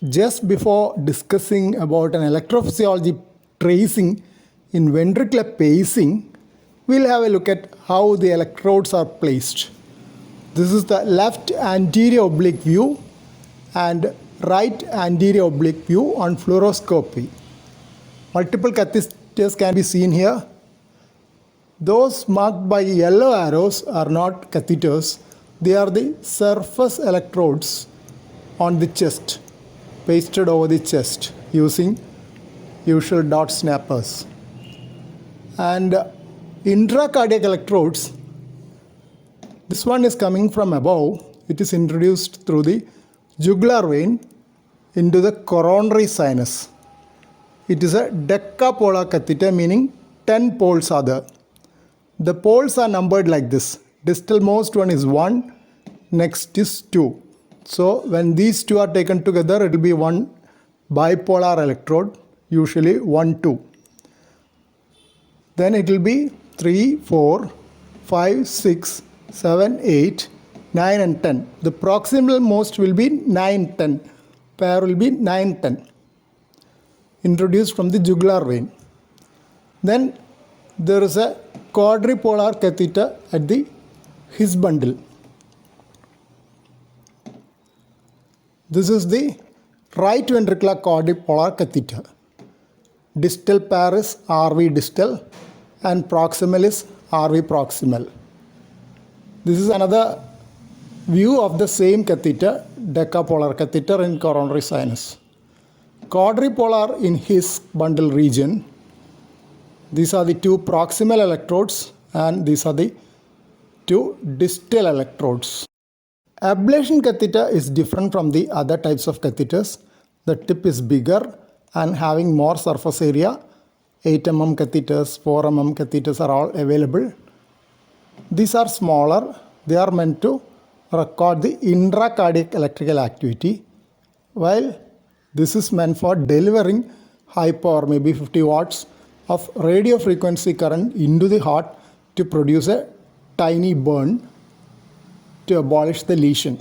just before discussing about an electrophysiology tracing in ventricular pacing, we'll have a look at how the electrodes are placed. This is the left anterior oblique view and right anterior oblique view on fluoroscopy. Multiple catheters can be seen here. Those marked by yellow arrows are not catheters. They are the surface electrodes on the chest, pasted over the chest using usual dot snappers. And intracardiac electrodes, this one is coming from above. It is introduced through the jugular vein into the coronary sinus. It is a decapolar catheter, meaning 10 poles are there. The poles are numbered like this. Distal most one is 1, next is 2. So when these two are taken together, it will be one bipolar electrode, usually 1, 2. Then it will be 3, 4, 5, 6, 7, 8, 9 and 10. The proximal most will be 9, 10. Pair will be 9, 10. Introduced from the jugular vein. Then there is a quadripolar catheter at the his bundle. This is the right ventricular quadripolar catheter. Distal pair is RV distal and proximal is RV proximal. This is another view of the same catheter, decapolar catheter in coronary sinus. Quadripolar in his bundle region. These are the two proximal electrodes and these are the two distal electrodes. Ablation catheter is different from the other types of catheters. The tip is bigger and having more surface area. 8 mm catheters, 4 mm catheters are all available. These are smaller. They are meant to record the intracardiac electrical activity, while this is meant for delivering high power, maybe 50 watts of radiofrequency current into the heart to produce a tiny burn to abolish the lesion.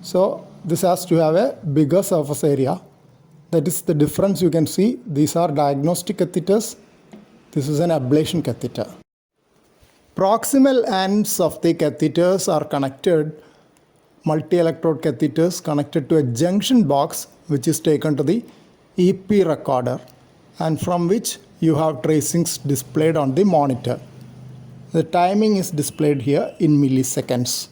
So this has to have a bigger surface area. That is the difference you can see. These are diagnostic catheters. This is an ablation catheter. Proximal ends of the catheters are connected, multi-electrode catheters connected to a junction box which is taken to the EP recorder and from which you have tracings displayed on the monitor. The timing is displayed here in milliseconds.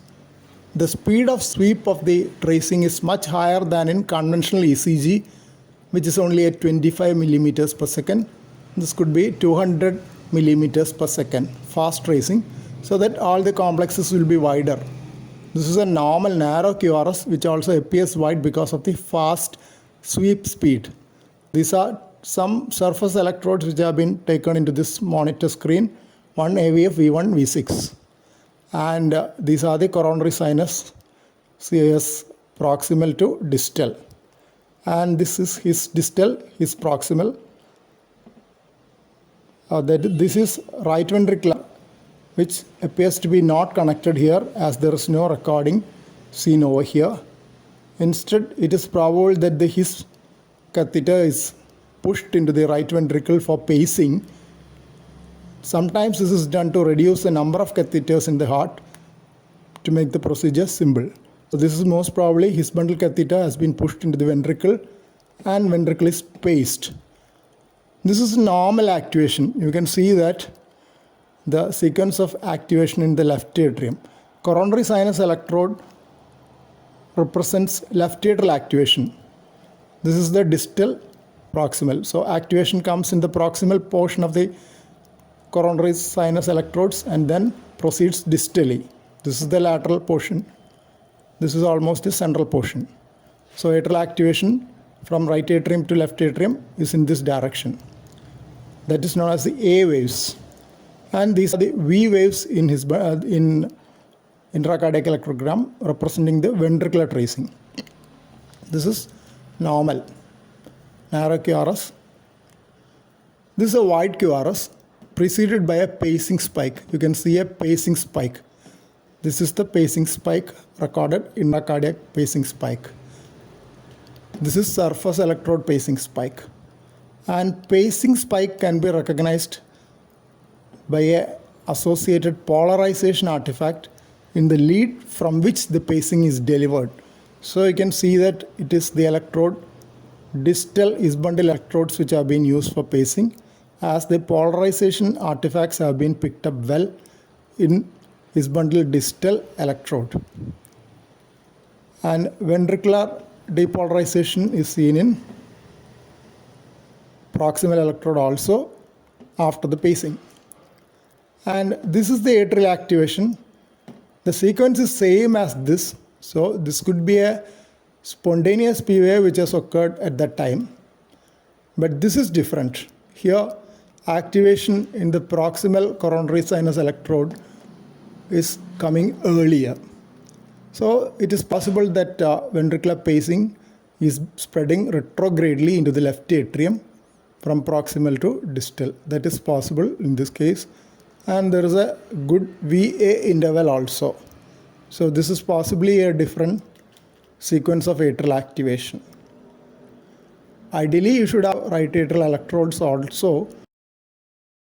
The speed of sweep of the tracing is much higher than in conventional ECG, which is only at 25 millimeters per second. This could be 200 millimeters per second, fast tracing, so that all the complexes will be wider. This is a normal narrow QRS which also appears wide because of the fast sweep speed. These are some surface electrodes which have been taken into this monitor screen, one AVF, V1, V6. And these are the coronary sinus, CS proximal to distal. And this is his distal, his proximal. This is right ventricular, which appears to be not connected here as there is no recording seen over here. Instead, it is probable that his catheter is pushed into the right ventricle for pacing. Sometimes this is done to reduce the number of catheters in the heart to make the procedure simple. So this is most probably his bundle catheter has been pushed into the ventricle and ventricle is paced. This is normal activation. You can see that the sequence of activation in the left atrium. Coronary sinus electrode represents left atrial activation. This is the distal proximal. So activation comes in the proximal portion of the coronary sinus electrodes and then proceeds distally. This is the lateral portion. This is almost the central portion. So atrial activation from right atrium to left atrium is in this direction. That is known as the A waves. And these are the V waves in his in intracardiac electrogram representing the ventricular tracing. This is normal, narrow QRS. This is a wide QRS preceded by a pacing spike. You can see a pacing spike. This is the pacing spike recorded, intracardiac pacing spike. This is surface electrode pacing spike. And pacing spike can be recognized by a associated polarization artifact in the lead from which the pacing is delivered. So you can see that it is the electrode, distal is-bundle electrodes which have been used for pacing, as the polarization artifacts have been picked up well in is-bundle distal electrode. And ventricular depolarization is seen in proximal electrode also after the pacing. And this is the atrial activation. The sequence is same as this. So this could be a spontaneous P wave which has occurred at that time. But this is different. Here activation in the proximal coronary sinus electrode is coming earlier. So it is possible that ventricular pacing is spreading retrogradely into the left atrium from proximal to distal. That is possible in this case. And there is a good VA interval also. So this is possibly a different sequence of atrial activation. Ideally, you should have right atrial electrodes also